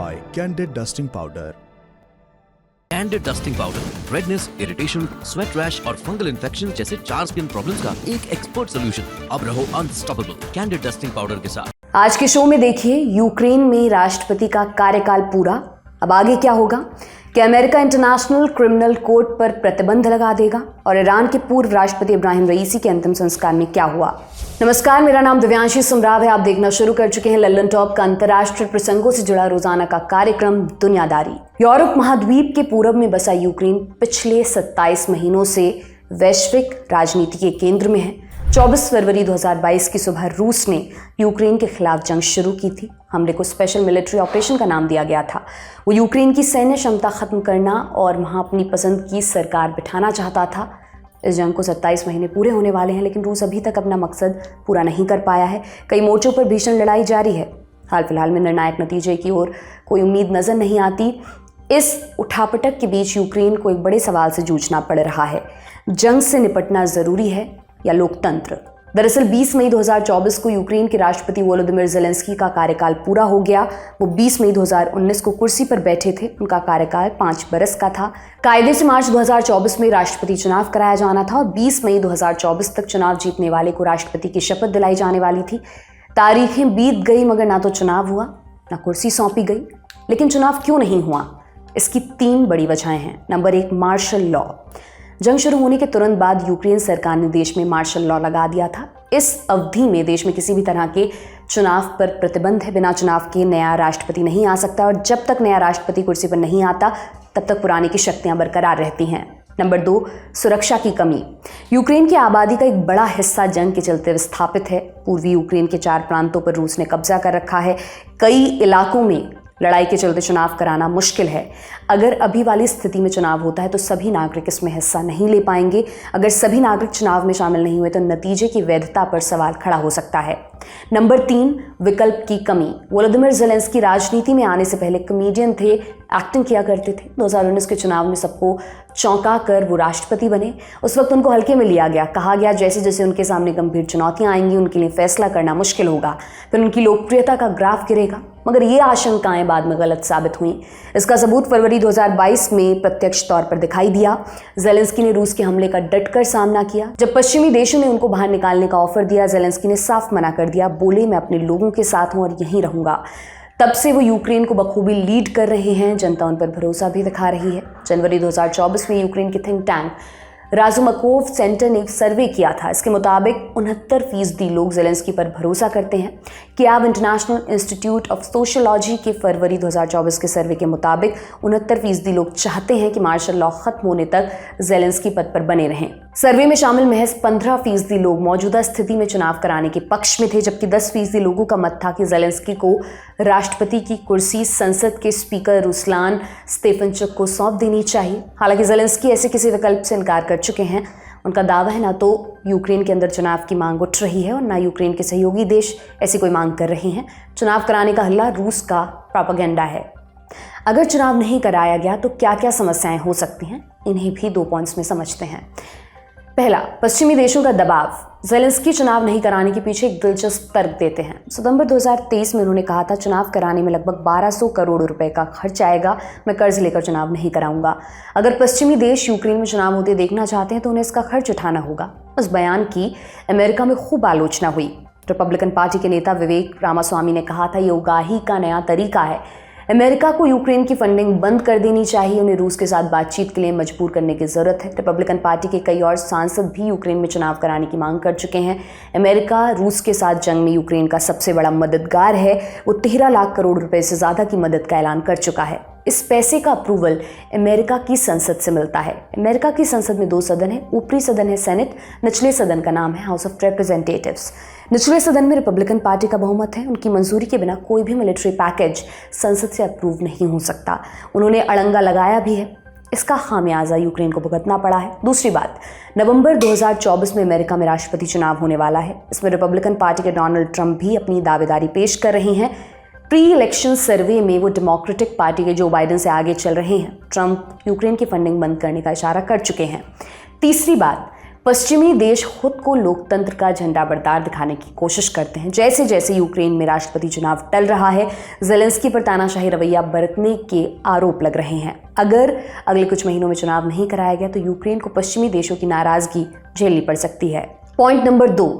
by Candid Dusting Powder. Candid dusting powder redness, irritation, sweat rash और fungal infection जैसे 4 skin problems का एक expert solution. अब रहो अनस्टॉपेबल कैंडिड डस्टिंग पाउडर के साथ। आज के शो में देखिए, यूक्रेन में राष्ट्रपति का कार्यकाल पूरा। अब आगे क्या होगा? कि अमेरिका इंटरनेशनल क्रिमिनल कोर्ट पर प्रतिबंध लगा देगा और ईरान के पूर्व राष्ट्रपति इब्राहिम रईसी के अंतिम संस्कार में क्या हुआ? नमस्कार, मेरा नाम दिव्यांशी सुमराव है। आप देखना शुरू कर चुके हैं लल्लन टॉप का अंतर्राष्ट्रीय प्रसंगों से जुड़ा रोजाना का कार्यक्रम दुनियादारी। यूरोप महाद्वीप के पूरब में बसा यूक्रेन पिछले 27 महीनों से वैश्विक राजनीति के केंद्र में है। 24 फरवरी 2022 की सुबह रूस ने यूक्रेन के खिलाफ जंग शुरू की थी। हमले को स्पेशल मिलिट्री ऑपरेशन का नाम दिया गया था। वो यूक्रेन की सैन्य क्षमता खत्म करना और वहां अपनी पसंद की सरकार बिठाना चाहता था। इस जंग को 27 महीने पूरे होने वाले हैं, लेकिन रूस अभी तक अपना मकसद पूरा नहीं कर पाया है। कई मोर्चों पर भीषण लड़ाई जारी है। हाल फिलहाल में निर्णायक नतीजे की ओर कोई उम्मीद नजर नहीं आती। इस उठापटक के बीच यूक्रेन को एक बड़े सवाल से जूझना पड़ रहा है। जंग से निपटना जरूरी है या लोकतंत्र? दरअसल 20 मई 2024 को यूक्रेन के राष्ट्रपति वोलोदिमिर ज़ेलेंस्की का कार्यकाल पूरा हो गया। वो 20 मई 2019 को कुर्सी पर बैठे थे। उनका कार्यकाल 5 बरस का था। कायदे से मार्च 2024 में राष्ट्रपति चुनाव कराया जाना था और 20 मई 2024 तक चुनाव जीतने वाले को राष्ट्रपति की शपथ दिलाई जाने वाली थी। तारीखें बीत गई, मगर ना तो चुनाव हुआ ना कुर्सी सौंपी गई। लेकिन चुनाव क्यों नहीं हुआ? इसकी 3 बड़ी वजहें हैं। Number 1, martial law. जंग शुरू होने के तुरंत बाद यूक्रेन सरकार ने देश में मार्शल लॉ लगा दिया था। इस अवधि में देश में किसी भी तरह के चुनाव पर प्रतिबंध है। बिना चुनाव के नया राष्ट्रपति नहीं आ सकता और जब तक नया राष्ट्रपति कुर्सी पर नहीं आता तब तक पुराने की शक्तियां बरकरार रहती हैं। नंबर 2, सुरक्षा की कमी। यूक्रेन की आबादी का एक बड़ा हिस्सा जंग के चलते विस्थापित है। पूर्वी यूक्रेन के 4 प्रांतों पर रूस ने कब्जा कर रखा है। कई इलाकों में लड़ाई के चलते चुनाव कराना मुश्किल है। अगर अभी वाली स्थिति में चुनाव होता है तो सभी नागरिक इसमें हिस्सा नहीं ले पाएंगे। अगर सभी नागरिक चुनाव में शामिल नहीं हुए तो नतीजे की वैधता पर सवाल खड़ा हो सकता है। नंबर 3, विकल्प की कमी। वोलोदिमिर ज़ेलेंस्की राजनीति में आने से पहले कॉमेडियन थे, एक्टिंग किया करते थे। 2019 के चुनाव में सबको चौंका कर वो राष्ट्रपति बने। उस वक्त उनको हल्के में लिया गया। कहा गया जैसे जैसे उनके सामने गंभीर चुनौतियां आएंगी उनके लिए फैसला करना मुश्किल होगा, फिर उनकी लोकप्रियता का ग्राफ गिरेगा। मगर ये आशंकाएं बाद में गलत साबित हुई। इसका सबूत फरवरी 2022 में प्रत्यक्ष तौर पर दिखाई दिया। ज़ेलेंस्की ने रूस के हमले का डटकर सामना किया। जब पश्चिमी देशों ने उनको बाहर निकालने का ऑफर दिया, ज़ेलेंस्की ने साफ मना कर दिया। बोले, मैं अपने लोगों के साथ हूं और यहीं रहूंगा। तब से वो यूक्रेन को बखूबी लीड कर रहे हैं। जनता उन पर भरोसा भी दिखा रही है। जनवरी 2024 में यूक्रेन के थिंक टैंक राजुमकोव सेंटर ने एक सर्वे किया था। इसके मुताबिक 69% लोग ज़ेलेंस्की पर भरोसा करते हैं। कियाव इंटरनेशनल इंस्टीट्यूट ऑफ सोशियोलॉजी के फरवरी 2024 के सर्वे के मुताबिक 69% लोग चाहते हैं कि मार्शल लॉ खत्म होने तक ज़ेलेंस्की पद पर बने रहें। सर्वे में शामिल महज 15% लोग मौजूदा स्थिति में चुनाव कराने के पक्ष में थे, जबकि 10% लोगों का मत था कि ज़ेलेंस्की को राष्ट्रपति की कुर्सी संसद के स्पीकर रुस्लान स्टेफनचुक को सौंप देनी चाहिए। हालांकि ज़ेलेंस्की ऐसे किसी विकल्प से इनकार कर चुके हैं। उनका दावा है ना तो यूक्रेन के अंदर चुनाव की मांग उठ रही है और ना यूक्रेन के सहयोगी देश ऐसी कोई मांग कर रहे हैं। चुनाव कराने का हल्ला रूस का प्रोपेगेंडा है। अगर चुनाव नहीं कराया गया तो क्या क्या समस्याएं हो सकती हैं, इन्हें भी 2 पॉइंट्स में समझते हैं। पहला, पश्चिमी देशों का दबाव। ज़ेलेंस्की चुनाव नहीं कराने के पीछे एक दिलचस्प तर्क देते हैं। सितंबर 2023 में उन्होंने कहा था, चुनाव कराने में लगभग 1200 करोड़ रुपए का खर्च आएगा। मैं कर्ज लेकर चुनाव नहीं कराऊंगा। अगर पश्चिमी देश यूक्रेन में चुनाव होते देखना चाहते हैं तो उन्हें इसका खर्च उठाना होगा। उस बयान की अमेरिका में खूब आलोचना हुई। रिपब्लिकन पार्टी के नेता विवेक रामास्वामी ने कहा था, ये उगाही का नया तरीका है। अमेरिका को यूक्रेन की फंडिंग बंद कर देनी चाहिए। उन्हें रूस के साथ बातचीत के लिए मजबूर करने की जरूरत है। रिपब्लिकन पार्टी के कई और सांसद भी यूक्रेन में चुनाव कराने की मांग कर चुके हैं। अमेरिका रूस के साथ जंग में यूक्रेन का सबसे बड़ा मददगार है। वो 13 लाख करोड़ रुपए से ज्यादा की मदद का ऐलान कर चुका है। इस पैसे का अप्रूवल अमेरिका की संसद से मिलता है। अमेरिका की संसद में 2 सदन है। ऊपरी सदन है सेनेट, निचले सदन का नाम है हाउस ऑफ रिप्रेजेंटेटिव्स। निचले सदन में रिपब्लिकन पार्टी का बहुमत है। उनकी मंजूरी के बिना कोई भी मिलिट्री पैकेज संसद से अप्रूव नहीं हो सकता। उन्होंने अड़ंगा लगाया भी है। इसका खामियाजा यूक्रेन को भुगतना पड़ा है। दूसरी बात, नवंबर 2024 में अमेरिका में राष्ट्रपति चुनाव होने वाला है। इसमें रिपब्लिकन पार्टी के डोनाल्ड ट्रंप भी अपनी दावेदारी पेश कर रहे हैं। प्री इलेक्शन सर्वे में वो डेमोक्रेटिक पार्टी के जो बाइडेन से आगे चल रहे हैं। ट्रंप यूक्रेन की फंडिंग बंद करने का इशारा कर चुके हैं। तीसरी बात, पश्चिमी देश खुद को लोकतंत्र का झंडा बरदार दिखाने की कोशिश करते हैं। जैसे जैसे यूक्रेन में राष्ट्रपति चुनाव टल रहा है, ज़ेलेंस्की पर तानाशाही रवैया बरतने के आरोप लग रहे हैं। अगर अगले कुछ महीनों में चुनाव नहीं कराया गया तो यूक्रेन को पश्चिमी देशों की नाराजगी झेलनी पड़ सकती है। पॉइंट नंबर 2,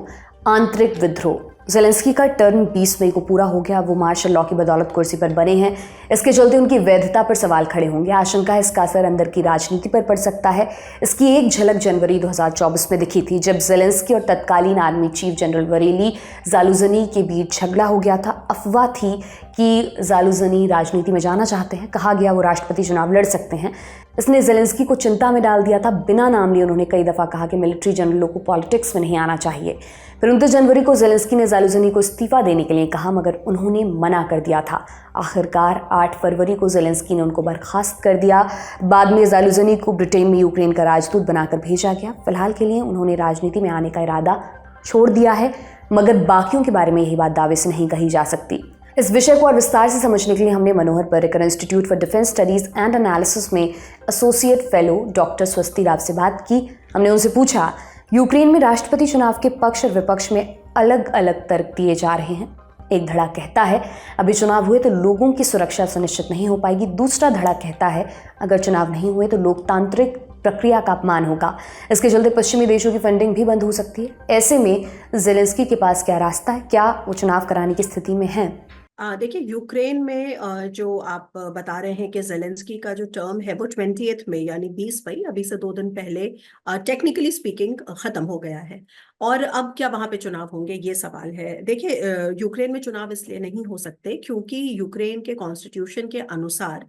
आंतरिक विद्रोह। ज़ेलेंस्की का टर्म 20 मई को पूरा हो गया। वो मार्शल लॉ की बदौलत कुर्सी पर बने हैं। इसके चलते उनकी वैधता पर सवाल खड़े होंगे। आशंका है इसका असर अंदर की राजनीति पर पड़ सकता है। इसकी एक झलक जनवरी 2024 में दिखी थी, जब ज़ेलेंस्की और तत्कालीन आर्मी चीफ जनरल वरेली ज़ालुजनी के बीच झगड़ा हो गया था। अफवाह थी कि ज़ालुजनी राजनीति में जाना चाहते हैं। कहा गया वो राष्ट्रपति चुनाव लड़ सकते हैं। इसने ज़ेलेंस्की को चिंता में डाल दिया था। बिना नाम लिए उन्होंने कई दफ़ा कहा कि मिलिट्री जनरलों को पॉलिटिक्स में नहीं आना चाहिए। फिर 29 जनवरी को ज़ेलेंस्की ने ज़ालुजनी को इस्तीफा देने के लिए कहा, मगर उन्होंने मना कर दिया था। आखिरकार 8 फरवरी को ज़ेलेंस्की ने उनको बर्खास्त कर दिया। बाद में ज़ालुजनी को ब्रिटेन में यूक्रेन का राजदूत बनाकर भेजा गया। फिलहाल के लिए उन्होंने राजनीति में आने का इरादा छोड़ दिया है, मगर बाकियों के बारे में यही बात दावे से नहीं कही जा सकती। इस विषय को और विस्तार से समझने के लिए हमने Manohar Parrikar institute for defence studies and analysis में associate fellow doctor Swasti Rao से बात की। हमने उनसे पूछा, यूक्रेन में राष्ट्रपति चुनाव के पक्ष और विपक्ष में अलग अलग तर्क दिए जा रहे हैं। एक धड़ा कहता है अभी चुनाव हुए तो लोगों की सुरक्षा सुनिश्चित नहीं हो पाएगी। दूसरा धड़ा कहता है अगर चुनाव नहीं हुए तो लोकतांत्रिक प्रक्रिया का अपमान होगा। इसके चलते पश्चिमी देशों की फंडिंग भी बंद हो सकती है। ऐसे में ज़ेलेंस्की के पास क्या रास्ता है? क्या वो चुनाव कराने की स्थिति में है? देखिए, यूक्रेन में जो आप बता रहे हैं कि ज़ेलेंस्की का जो टर्म है वो 20 मई यानी 20 मई, अभी से 2 दिन पहले टेक्निकली स्पीकिंग खत्म हो गया है। और अब क्या वहां पे चुनाव होंगे, ये सवाल है। देखिए, यूक्रेन में चुनाव इसलिए नहीं हो सकते क्योंकि यूक्रेन के कॉन्स्टिट्यूशन के अनुसार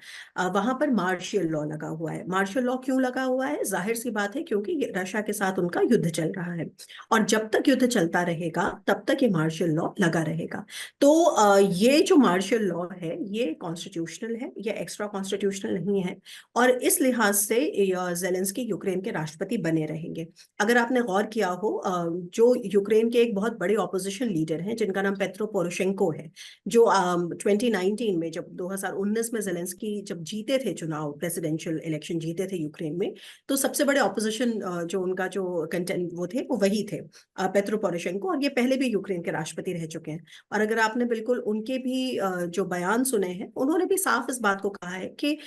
वहां पर मार्शियल लॉ लगा हुआ है। मार्शियल लॉ क्यों लगा हुआ है? जाहिर सी बात है, क्योंकि रशिया के साथ उनका युद्ध चल रहा है और जब तक युद्ध चलता रहेगा तब तक ये मार्शियल लॉ लगा रहेगा। तो ये जो मार्शियल लॉ है ये कॉन्स्टिट्यूशनल है, ये एक्स्ट्रा कॉन्स्टिट्यूशनल नहीं है। और इस लिहाज से ज़ेलेंस्की यूक्रेन के राष्ट्रपति बने रहेंगे। अगर आपने गौर किया हो, जो यूक्रेन के एक बहुत बड़े ऑपोजिशन लीडर हैं जिनका नाम पेट्रो पोरोशेंको है, जो 2019 में, जब 2019 में ज़ेलेंस्की जब जीते थे चुनाव, प्रेसिडेंशियल इलेक्शन जीते थे यूक्रेन में, तो सबसे बड़े ऑपोजिशन जो उनका जो कंटेंट वो थे वो वही थे, पेट्रो पोरोशेंको। और ये पहले भी यूक्रेन के राष्ट्रपति रह चुके हैं। और अगर आपने बिल्कुल उनके भी जो बयान सुने हैं, उन्होंने भी साफ इस बात को कहा है कि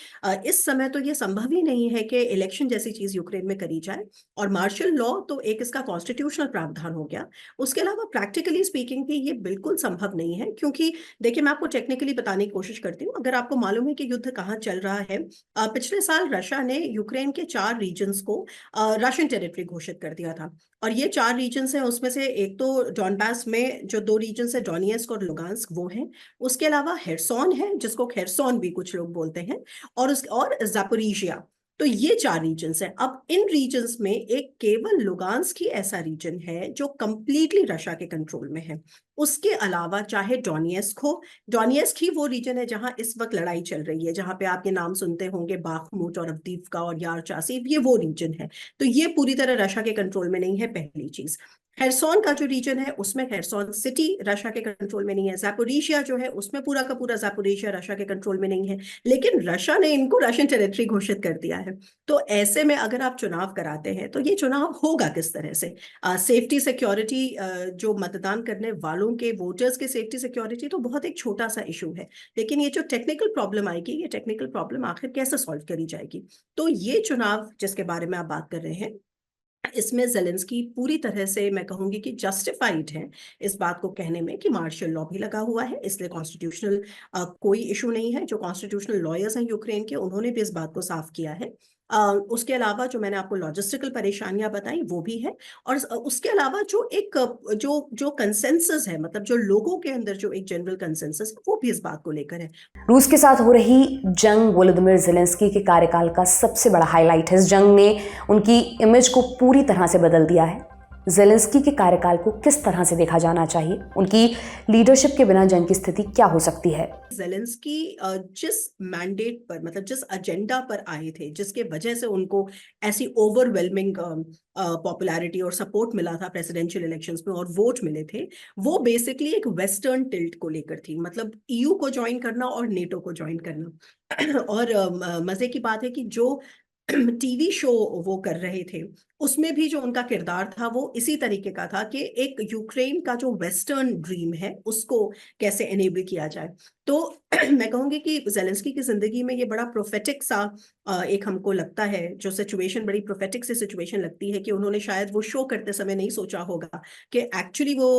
इस समय तो ये संभव ही नहीं है कि इलेक्शन जैसी चीज यूक्रेन में करी जाए। और मार्शल लॉ तो एक इसका कॉन्स्टिट्यूशनल प्रावधान हो गया। उसके अलावा प्रैक्टिकली स्पीकिंग भी ये बिल्कुल संभव नहीं है, क्योंकि देखिए, मैं आपको टेक्निकली बताने की कोशिश करती हूँ। अगर आपको मालूम है कि युद्ध कहाँ चल रहा है, पिछले साल रशिया ने यूक्रेन के 4 रीजन्स को रशियन टेरिटरी घोषित कर दिया था। और ये 4 रीजन्स हैं, उसमें से एक तो डॉनबास में जो 2 रीजन्स है, डोनेट्स्क और लुगांस्क, वो हैं। उसके अलावा हेरसोन है, जिसको खेरसोन भी कुछ लोग बोलते हैं, और जापोरिजिया। तो ये 4 रीजन्स हैं। अब इन रीजन्स में एक केवल लुगांस्क ही ऐसा रीजन है जो कंप्लीटली रशिया के कंट्रोल में है। उसके अलावा चाहे डोनेट्स्क हो, डोनेट्स्क ही वो रीजन है जहां इस वक्त लड़ाई चल रही है, जहां पे आप ये नाम सुनते होंगे, बाखमुट और अवदीव्का और यार चासिव, ये वो रीजन है। तो ये पूरी तरह रशिया के कंट्रोल में नहीं है, पहली चीज। खेरसोन का जो रीजन है उसमें खेरसोन सिटी रशिया के कंट्रोल में नहीं है। जापोरिशिया जो है उसमें पूरा का पूरा जापोरिशिया रशिया के कंट्रोल में नहीं है, लेकिन रशिया ने इनको रशियन टेरिटरी घोषित कर दिया है। तो ऐसे में अगर आप चुनाव कराते हैं तो ये चुनाव होगा किस तरह से? सेफ्टी सिक्योरिटी, जो मतदान करने वालों के, वोटर्स के सेफ्टी सिक्योरिटी तो बहुत एक छोटा सा इशू है, लेकिन ये जो टेक्निकल प्रॉब्लम आएगी, ये टेक्निकल प्रॉब्लम आखिर कैसे सॉल्व करी जाएगी? तो ये चुनाव जिसके बारे में आप बात कर रहे हैं, इसमें ज़ेलेंस्की पूरी तरह से, मैं कहूंगी कि जस्टिफाइड है इस बात को कहने में कि मार्शल लॉ भी लगा हुआ है, इसलिए कॉन्स्टिट्यूशनल कोई इशू नहीं है। जो कॉन्स्टिट्यूशनल लॉयर्स हैं यूक्रेन के, उन्होंने भी इस बात को साफ किया है। उसके अलावा जो मैंने आपको लॉजिस्टिकल परेशानियां बताई वो भी है। और उसके अलावा जो एक जो कंसेंसस है, मतलब जो लोगों के अंदर जो एक जनरल कंसेंसस है, वो भी इस बात को लेकर है। रूस के साथ हो रही जंग वोलोदिमिर ज़ेलेंस्की के कार्यकाल का सबसे बड़ा हाईलाइट है। इस जंग ने उनकी इमेज को पूरी तरह से बदल दिया है। ज़ेलेंस्की के कार्यकाल को किस तरह से देखा जाना चाहिए? उनकी लीडरशिप के बिना जंग की स्थिति क्या हो सकती है? ज़ेलेंस्की जिस मैंडेट पर, मतलब जिस एजेंडा पर आए थे, जिसके वजह से उनको ऐसी ओवरवेलमिंग पॉपुलैरिटी और सपोर्ट मिला था प्रेसिडेंशियल इलेक्शंस में और वोट मिले थे, वो बेसिकली एक वेस्टर्न टिल्ट को लेकर थी, मतलब ईयू को ज्वाइन करना और नेटो को ज्वाइन करना। और मजे की बात है कि जो टीवी शो वो कर रहे थे, उसमें भी जो उनका किरदार था वो इसी तरीके का था कि एक यूक्रेन का जो वेस्टर्न ड्रीम है उसको कैसे एनेबल किया जाए। तो मैं कहूंगी कि जेलेंस्की की जिंदगी में ये बड़ा प्रोफेटिक सा एक हमको लगता है, जो सिचुएशन बड़ी प्रोफेटिक सी सिचुएशन लगती है कि उन्होंने शायद वो शो करते समय नहीं सोचा होगा कि एक्चुअली वो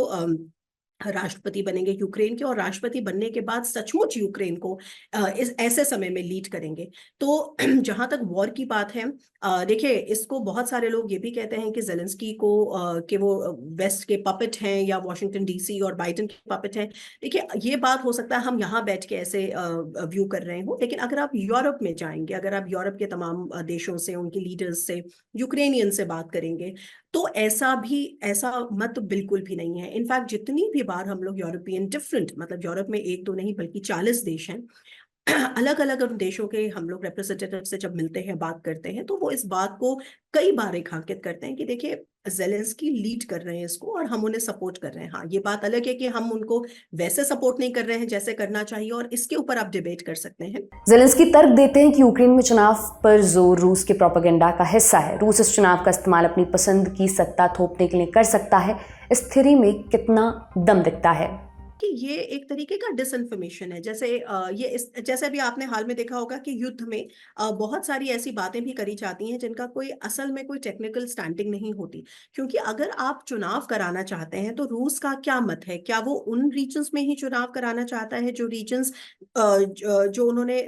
राष्ट्रपति बनेंगे यूक्रेन के, और राष्ट्रपति बनने के बाद सचमुच यूक्रेन को इस ऐसे समय में लीड करेंगे। तो जहां तक वॉर की बात है, देखिए इसको बहुत सारे लोग ये भी कहते हैं कि जेलेंस्की को कि वो वेस्ट के पपेट हैं या वॉशिंगटन डीसी और बाइडेन के पपेट हैं। देखिए ये बात हो सकता है हम यहाँ बैठ के ऐसे व्यू कर रहे हो, लेकिन अगर आप यूरोप में जाएंगे, अगर आप यूरोप के तमाम देशों से, उनके लीडर्स से, यूक्रेनियन से बात करेंगे, तो ऐसा मत बिल्कुल भी नहीं है। इनफैक्ट जितनी भी बार हम लोग यूरोपियन डिफरेंट, मतलब यूरोप में एक दो नहीं बल्कि 40 देश हैं, अलग अलग देशों के हम लोग रिप्रेजेंटेटिव से जब मिलते हैं, बात करते हैं, तो वो इस बात को कई बार रेखांकित करते हैं कि देखिए जेलेंस्की लीड कर रहे हैं इसको और हम उन्हें सपोर्ट कर रहे हैं। हाँ, ये बात अलग है कि हम उनको वैसे सपोर्ट नहीं कर रहे हैं जैसे करना चाहिए, और इसके ऊपर आप डिबेट कर सकते हैं। जेलेंस्की तर्क देते हैं कि यूक्रेन में चुनाव पर जोर रूस के प्रोपेगेंडा का हिस्सा है। रूस इस चुनाव का इस्तेमाल अपनी पसंद की सत्ता थोपने के लिए कर सकता है। इस थ्योरी में कितना दम दिखता है? कि ये एक तरीके का डिसइंफॉर्मेशन है। जैसे अभी आपने हाल में देखा होगा कि युद्ध में बहुत सारी ऐसी बातें भी करी जाती हैं जिनका कोई असल में कोई टेक्निकल स्टैंडिंग नहीं होती। क्योंकि अगर आप चुनाव कराना चाहते हैं तो रूस का क्या मत है, क्या वो उन रीजन्स में ही चुनाव कराना चाहता है जो रीजन्स जो उन्होंने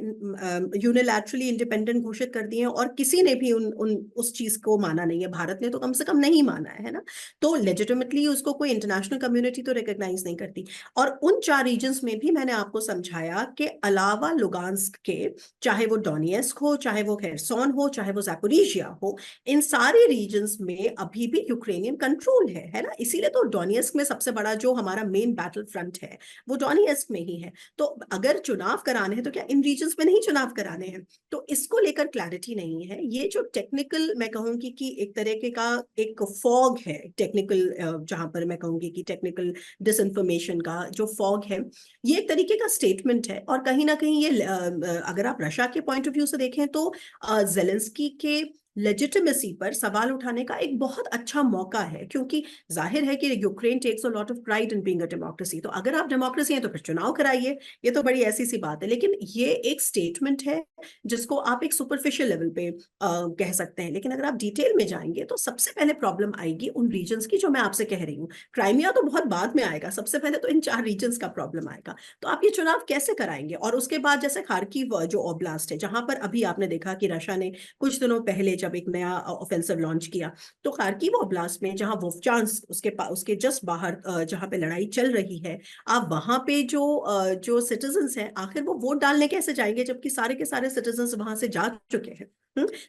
यूनिलैटरली इंडिपेंडेंट घोषित कर दिए हैं और किसी ने भी उस चीज को माना नहीं है, भारत ने तो कम से कम नहीं माना है ना। तो लेजिटिमेटली उसको कोई इंटरनेशनल कम्युनिटी तो रिकॉग्नाइज नहीं करती। और उन 4 रीजन्स में भी मैंने आपको समझाया कि अलावा लुगांस्क के, चाहे वो डोनेस्क हो, चाहे वो खेरसोन हो, चाहे वो ज़ैपोरिजिया हो, इन सारे रीजन्स में अभी भी यूक्रेनियन कंट्रोल है ना। इसीलिए तो डोनेस्क में सबसे बड़ा जो हमारा मेन बैटल फ्रंट है वो डोनेस्क में ही है। तो अगर चुनाव कराने हैं तो क्या इन रीजन्स में नहीं चुनाव कराने हैं? तो इसको लेकर क्लैरिटी नहीं है। ये जो टेक्निकल, मैं कहूंगी कि एक तरीके का एक फॉग है टेक्निकल, जहां पर मैं कहूंगी कि टेक्निकल डिसइंफॉर्मेशन का जो फॉग है, ये एक तरीके का स्टेटमेंट है। और कहीं ना कहीं ये अगर आप रशिया के पॉइंट ऑफ व्यू से देखें तो जेलेंस्की के लेजिटिमेसी पर सवाल उठाने का एक बहुत अच्छा मौका है, क्योंकि जाहिर है कि Ukraine takes a lot of pride in being a democracy. तो अगर आप डेमोक्रेसी हैं तो फिर चुनाव कराइए, ये तो बड़ी ऐसी सी बात है। लेकिन ये एक स्टेटमेंट है जिसको आप एक सुपरफिशियल लेवल पे कह सकते हैं। लेकिन अगर आप डिटेल में जाएंगे तो सबसे पहले प्रॉब्लम आएगी उन रीजन्स की जो मैं आपसे कह रही हूँ। क्राइमिया तो बहुत बाद में आएगा, सबसे पहले तो इन 4 रीजन्स का प्रॉब्लम आएगा। तो आप ये चुनाव कैसे कराएंगे? और उसके बाद जैसे खार्किव जो ओब्लास्ट है, जहां पर अभी आपने देखा कि रशिया ने कुछ दिनों पहले जब एक नया ऑफेंसिव लॉन्च किया, तो खार्किव ओब्लास्ट में जहां वोवचांस्क उसके जस्ट बाहर जहां पे लड़ाई चल रही है, आप वहां पे जो सिटीजन्स हैं, आखिर वो वोट डालने कैसे जाएंगे जबकि सारे के सारे सिटीजन्स वहां से जा चुके हैं।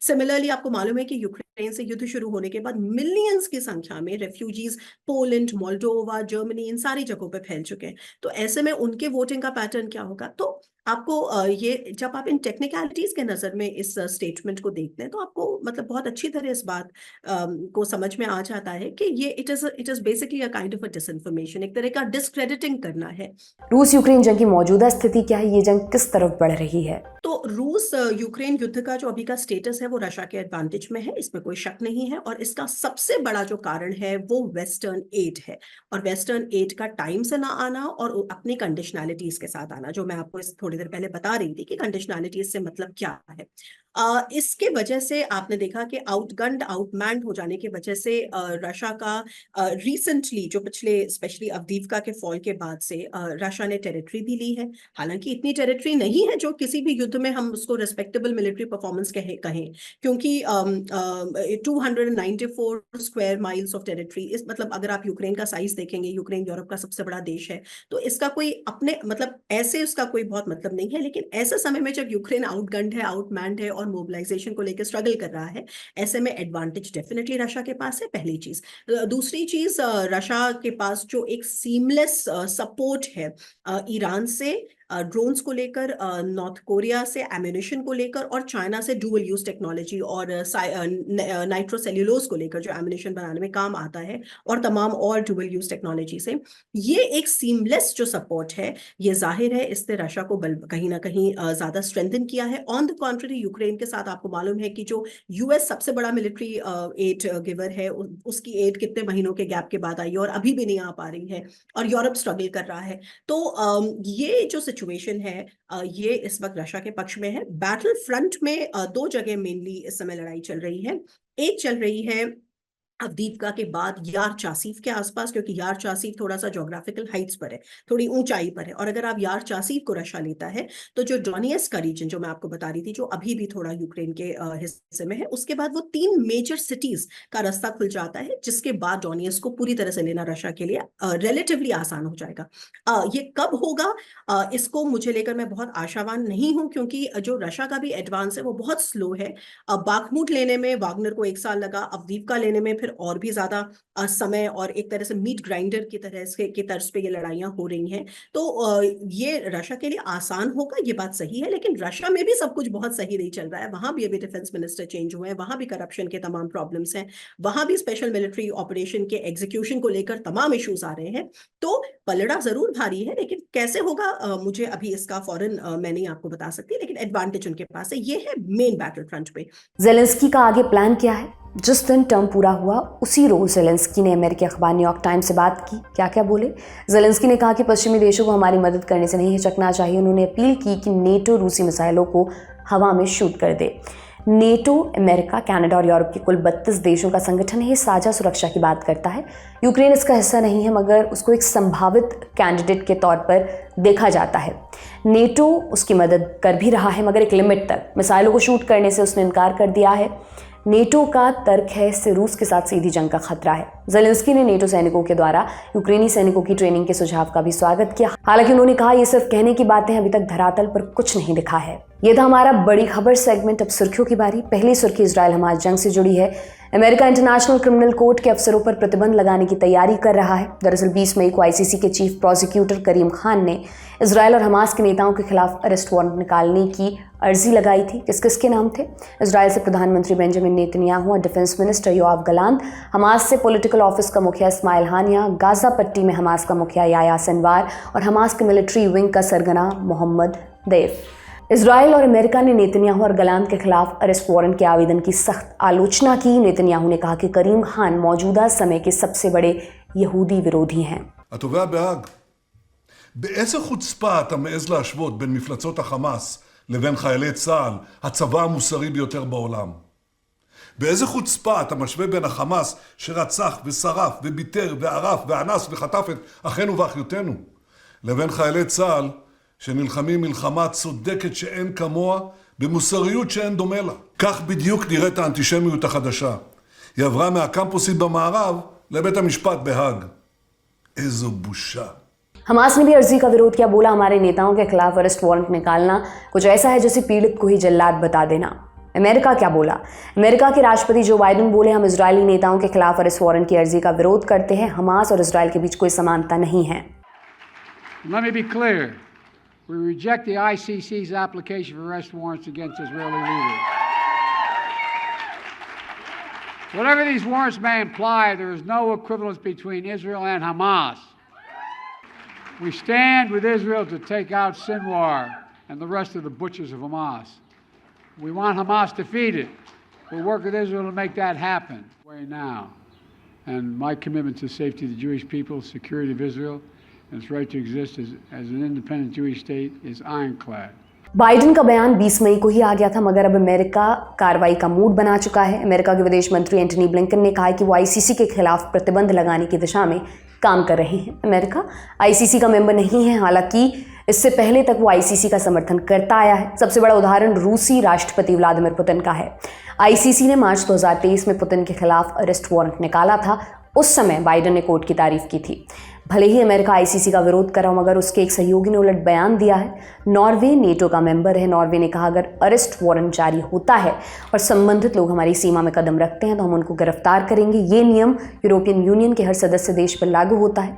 सिमिलरली आपको मालूम है कि यूक्रेन से युद्ध शुरू होने के बाद मिलियंस की संख्या में रेफ्यूजीज पोलैंड, मोल्डोवा, जर्मनी, इन सारी जगहों पे फैल चुके हैं। तो ऐसे में उनके वोटिंग का पैटर्न क्या होगा? तो आपको ये जब आप इन टेक्निकलिटीज के नजर में इस स्टेटमेंट को देखते हैं तो आपको मतलब बहुत अच्छी तरह इस बात को समझ में आ जाता है कि ये it is basically a kind of a disinformation, एक तरह का डिस्क्रेडिटिंग करना है। रूस यूक्रेन जंग की मौजूदा स्थिति क्या है? ये जंग किस तरफ बढ़ रही है? तो रूस यूक्रेन युद्ध का जो अभी का स्टेटस है वो रशिया के एडवांटेज में है, इसमें कोई शक नहीं है। और इसका सबसे बड़ा जो कारण है वो वेस्टर्न एड है, और वेस्टर्न एड का टाइम से ना आना और अपनी कंडीशनैलिटीज के साथ आना, जो मैं आपको इस थोड़ी देर पहले बता रही थी कि कंडीशनैलिटीज से मतलब क्या है। इसके वजह से आपने देखा कि आउटगन्ड, आउटमैन्ड हो जाने की वजह से रशिया का रिसेंटली जो पिछले स्पेशली अवदीव्का के फॉल के बाद से रशिया ने टेरिटरी भी ली है। हालांकि इतनी टेरिटरी नहीं है जो किसी भी युद्ध में हम उसको रिस्पेक्टेबल मिलिट्री परफॉर्मेंस कहें, क्योंकि 294 स्क्वायर माइल्स ऑफ टेरिटरी, इस मतलब अगर आप यूक्रेन का साइज देखेंगे, यूक्रेन यूरोप का सबसे बड़ा देश है, तो इसका कोई अपने मतलब ऐसे उसका कोई बहुत मतलब नहीं है। लेकिन ऐसे समय में जब यूक्रेन आउटगन्ड है, आउटमैन्ड है और मोबिलाइजेशन को लेकर स्ट्रगल कर रहा है, ऐसे में एडवांटेज डेफिनेटली रशिया के पास है, पहली चीज। दूसरी चीज, रशिया के पास जो एक सीमलेस सपोर्ट है ईरान से, ड्रोन्स को लेकर, नॉर्थ कोरिया से एम्यूनिशन को लेकर, और चाइना से डुअल यूज टेक्नोलॉजी और नाइट्रोसेल्यूलोज को लेकर जो एम्यूनिशन बनाने में काम आता है, और तमाम और डुअल यूज टेक्नोलॉजी से। ये एक सीमलेस जो सपोर्ट है, ये जाहिर है इसने रशिया को कहीं ना कहीं ज्यादा स्ट्रेंथन किया है। ऑन द कॉन्ट्ररी, यूक्रेन के साथ आपको मालूम है कि जो यूएस सबसे बड़ा मिलिट्री एड गिवर है, उसकी एड कितने महीनों के गैप के बाद आई है और अभी भी नहीं आ पा रही है, और यूरोप स्ट्रगल कर रहा है। तो ये जो सिचुएशन है, ये इस वक्त रशिया के पक्ष में है। बैटल फ्रंट में दो जगह मेनली इस समय लड़ाई चल रही है। एक चल रही है अवदीपका के बाद यार चासीफ के आसपास, क्योंकि यार चासीफ थोड़ा सा ज्योग्राफिकल हाइट्स पर है, थोड़ी ऊंचाई पर है, और अगर आप यार चासीफ को रशिया लेता है तो जो डोनेट्स्क का रीजन जो मैं आपको बता रही थी, जो अभी भी थोड़ा यूक्रेन के हिस्से में है, उसके बाद वो 3 मेजर सिटीज का रास्ता खुल जाता है, जिसके बाद डोनेट्स्क को पूरी तरह से लेना रशिया के लिए रिलेटिवली आसान हो जाएगा। ये कब होगा, इसको मुझे लेकर मैं बहुत आशावान नहीं हूं, क्योंकि जो रशिया का भी एडवांस है वो बहुत स्लो है। बाखमुट लेने में वागनर को 1 साल लगा, अवदीपका लेने में और भी ज्यादा समय, और एक तरह से मीट ग्राइंडर की तरह से की तर्ज पे ये लड़ाइयां हो रही हैं। तो ये रशिया के लिए आसान होगा, ये बात सही है, लेकिन रशिया में भी सब कुछ बहुत सही नहीं चल रहा है। वहां भी अभी डिफेंस मिनिस्टर चेंज हुए हैं, वहां भी करप्शन के तमाम प्रॉब्लम्स हैं, वहां भी स्पेशल मिलिट्री ऑपरेशन के एग्जीक्यूशन को लेकर तमाम इश्यूज आ रहे हैं। तो पलड़ा जरूर भारी है, लेकिन कैसे होगा मुझे अभी इसका फौरन मैं नहीं आपको बता सकती, लेकिन एडवांटेज उनके पास है। ये है मेन बैटल फ्रंट पे। जेलेंस्की का आगे प्लान क्या है? जिस दिन टर्म पूरा हुआ उसी रोज जेलेंस्की ने अमेरिकी अखबार न्यूयॉर्क टाइम्स से बात की। क्या क्या बोले? जेलेंस्की ने कहा कि पश्चिमी देशों को हमारी मदद करने से नहीं हिचकना चाहिए। उन्होंने अपील की कि नेटो रूसी मिसाइलों को हवा में शूट कर दे। नेटो अमेरिका, कनाडा और यूरोप के कुल 32 देशों का संगठन है। ये साझा सुरक्षा की बात करता है। यूक्रेन इसका हिस्सा नहीं है, मगर उसको एक संभावित कैंडिडेट के तौर पर देखा जाता है। नेटो उसकी मदद कर भी रहा है, मगर एक लिमिट तक। मिसाइलों को शूट करने से उसने इनकार कर दिया है। नेटो का तर्क है इससे रूस के साथ सीधी जंग का खतरा है। जेलेंस्की ने नेटो सैनिकों के द्वारा यूक्रेनी सैनिकों की ट्रेनिंग के सुझाव का भी स्वागत किया। हालांकि उन्होंने कहा ये सिर्फ कहने की बातें हैं, अभी तक धरातल पर कुछ नहीं दिखा है। ये था हमारा बड़ी खबर सेगमेंट। अब सुर्खियों की बारी। पहली सुर्खी इजराइल हमास जंग से जुड़ी है। अमेरिका इंटरनेशनल क्रिमिनल कोर्ट के अफसरों पर प्रतिबंध लगाने की तैयारी कर रहा है। दरअसल 20 मई को आईसीसी के चीफ प्रोसिक्यूटर करीम खान ने इजराइल और हमास के नेताओं के खिलाफ अरेस्ट वारंट निकालने की अर्जी लगाई थी। किस किस के नाम थे? इजराइल से प्रधानमंत्री बेंजामिन नेतन्याहू और डिफेंस मिनिस्टर योआव गलांत, हमास से पॉलिटिकल ऑफिस का मुखिया इस्माइल हानिया, गाजा पट्टी में हमास का मुखिया याया सिनवार और हमास के मिलिट्री विंग का सरगना मोहम्मद दैफ। इजराइल और अमेरिका ने नेतन्याहू और गलांत के खिलाफ अरेस्ट वारंट के आवेदन की सख्त आलोचना की। नेतन्याहू ने कहा कि करीम खान मौजूदा समय के सबसे बड़े यहूदी विरोधी हैं। התובע בהאג, באיזה חוצפה אתה מעז להשוות בין מפלצות החמאס לבין חיילי צה"ל, הצבא המוסרי ביותר בעולם? באיזה חוצפה אתה משווה בין החמאס שרצח ושרף וביטר וערף ואנס וחטף את אחינו ואחיותינו, לבין חיילי צה"ל שנלחמים מלחמה צודקת שאין כמוה במוסריות שאין דומה לה? כך בדיוק נראית האנטישמיות החדשה. היא עברה מהקמפוסים במערב לבית המשפט בהאג. איזו בושה. हमास ने भी अर्जी का विरोध किया। बोला हमारे नेताओं के खिलाफ अरेस्ट वारंट निकालना कुछ ऐसा है जैसे पीड़ित को ही जल्लाद बता देना। अमेरिका क्या बोला? अमेरिका के राष्ट्रपति जो बाइडेन बोले हम इजरायली नेताओं के खिलाफ अरेस्ट वारंट की अर्जी का विरोध करते हैं। हमास और इजरायल के बीच कोई समानता नहीं है। Let me be clear. We reject the ICC's application for arrest warrants against Israeli leaders. Whatever these warrants may imply, there is no equivalence between Israel and Hamas. We stand with Israel to take out Sinwar and the rest of the butchers of Hamas. We want Hamas defeated. We'll work with Israel to make that happen right now. And my commitment to the safety of the Jewish people, security of Israel, and its right to exist as an independent Jewish state is ironclad. Biden का बयान 20 मई को ही आ गया था, मगर अब America कार्रवाई का mood बना चुका है। अमेरिका के विदेश मंत्री एंटनी ब्लिंकन ने कहा है कि वो आईसीसी के खिलाफ प्रतिबंध लगाने की दिशा में काम कर रहे हैं। अमेरिका आईसीसी का मेंबर नहीं है, हालांकि इससे पहले तक वो आईसीसी का समर्थन करता आया है। सबसे बड़ा उदाहरण रूसी राष्ट्रपति व्लादिमीर पुतिन का है। आईसीसी ने मार्च 2023 में पुतिन के खिलाफ अरेस्ट वारंट निकाला था। उस समय बाइडेन ने कोर्ट की तारीफ की थी। भले ही अमेरिका आईसीसी का विरोध कर रहा हो, मगर उसके एक सहयोगी ने उलट बयान दिया है। नॉर्वे नेटो का मेंबर है। नॉर्वे ने कहा अगर अरेस्ट वारंट जारी होता है और संबंधित लोग हमारी सीमा में कदम रखते हैं तो हम उनको गिरफ्तार करेंगे। ये नियम यूरोपियन यूनियन के हर सदस्य देश पर लागू होता है।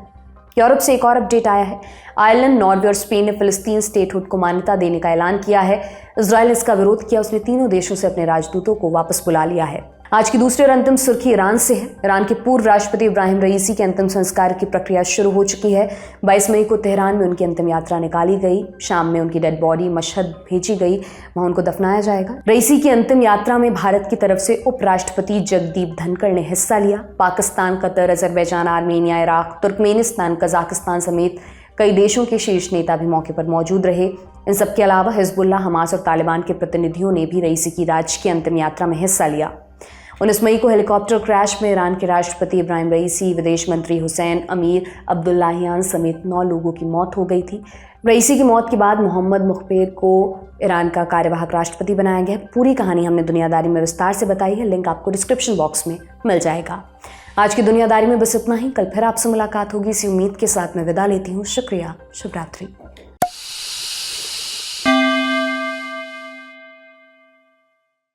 यूरोप से एक और अपडेट आया है। आयरलैंड, नॉर्वे और स्पेन ने फिलिस्तीन स्टेटहुड को मान्यता देने का ऐलान किया है। इजराइल ने इसका विरोध किया। उसने तीनों देशों से अपने राजदूतों को वापस बुला लिया है। आज की दूसरी और अंतिम सुर्खी ईरान से है। ईरान के पूर्व राष्ट्रपति इब्राहिम रईसी के अंतिम संस्कार की प्रक्रिया शुरू हो चुकी है। 22 मई को तेहरान में उनकी अंतिम यात्रा निकाली गई। शाम में उनकी डेड बॉडी मशहद भेजी गई, वहां उनको दफनाया जाएगा। रईसी की अंतिम यात्रा में भारत की तरफ से उपराष्ट्रपति जगदीप धनखड़ ने हिस्सा लिया। Pakistan, Qatar, Azerbaijan, Armenia, Iraq, Turkmenistan, Kazakhstan समेत कई देशों के शीर्ष नेता भी मौके पर मौजूद रहे। इन सबके अलावा हिजबुल्ला, हमास और तालिबान के प्रतिनिधियों ने भी रईसी की राजकीय अंतिम यात्रा में हिस्सा लिया। 19 मई को हेलीकॉप्टर क्रैश में ईरान के राष्ट्रपति इब्राहिम रईसी, विदेश मंत्री हुसैन अमीर अब्दुल्लाहियान समेत 9 लोगों की मौत हो गई थी। रईसी की मौत के बाद मोहम्मद मुख्बेर को ईरान का कार्यवाहक राष्ट्रपति बनाया गया। पूरी कहानी हमने दुनियादारी में विस्तार से बताई है, लिंक आपको डिस्क्रिप्शन बॉक्स में मिल जाएगा। आज की दुनियादारी में बस इतना ही। कल फिर आपसे मुलाकात होगी, इसी उम्मीद के साथ मैं विदा लेती हूँ। शुक्रिया, शुभ रात्रि।